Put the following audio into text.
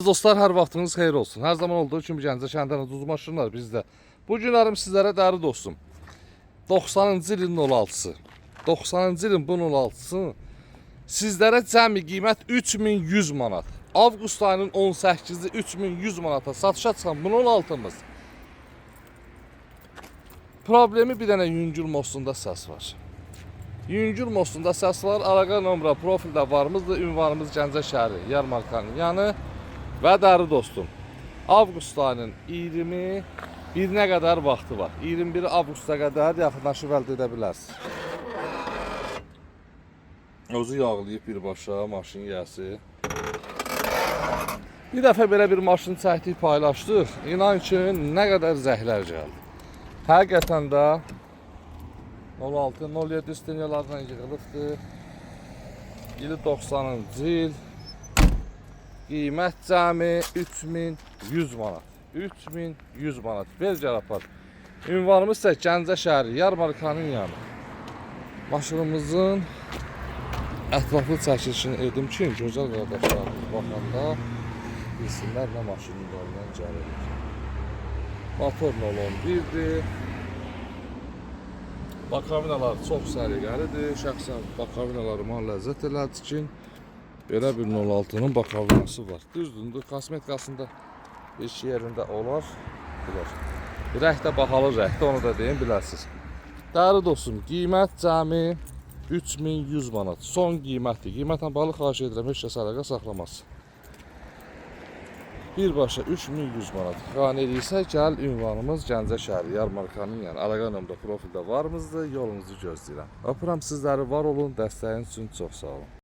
Dostlar, hər vaxtınız xeyir olsun. Hər zaman olduğu kimi Gəncə kəndinin duz maşınlar bizdə. Bu günlərim sizlərə dəri dostum. 90-cı ilin 16-sı. 90-cı ilin bu 16-sı sizlərə cəmi qiymət 3100 manat. Avqust ayının 18-i 3100 manata satışa çıxan bu 16-mız. Problemi bir dənə yüngül mostunda səs var. Yüngül mostunda səs var. Əlaqə nömrə profildə varımızdır. Ünvanımız Gəncə şəhəri, Yarmarkanın yanı. Və dəri dostum, avqust ayının 21-nə qədər vaxtı var. 21 avqusta qədər yaxınlaşıb əldə edə bilərsiniz. Özü yağlayıb birbaşa maşın yiyəsi. Bir dəfə belə bir maşın çəkdik, paylaşdıq. İnan ki, nə qədər zəhlər gəldi. Həqiqətən də 06-07 steniyalarla yığılıbdır. İli 90-cı il. Qiymət cəmi 3100 manat. 3100 manat. Ver gəl apar. Ünvanımız isə Gəncə şəhəri, Yarmarkanın yanı. Maşınımızın ətraflı çəkilişini edim ki, gözəl qardaşlarımız baxanda bilsinlər nə maşının yolundan gəlirik. Motor 011'dir. Bakavinalar çox səliqəlidir. Şəxsən bakavinalarıma ləzzət elədi ki, belə bir 06'nın bakavinası var. Düzdür, kosmetikasında bir şey yerində olar. Rəhdə bahalı rəhdə, onu da deyim, bilərsiniz. Dəri dostum, qiymət cəmi 3100 manat. Son qiymətdir. Qiymətlə bağlı xahiş edirəm, heç kəs əlaqə saxlamasın. Birbaşa 3100 manat. Qane edirsə, gəl ünvanımız Gəncə şəhəri, Yarmarkanın yanı. Əlaqə nömrə profildə varımızdır, yolunuzu gözləyirəm. Öpürəm sizləri, var olun, dəstəyiniz üçün çox sağ olun.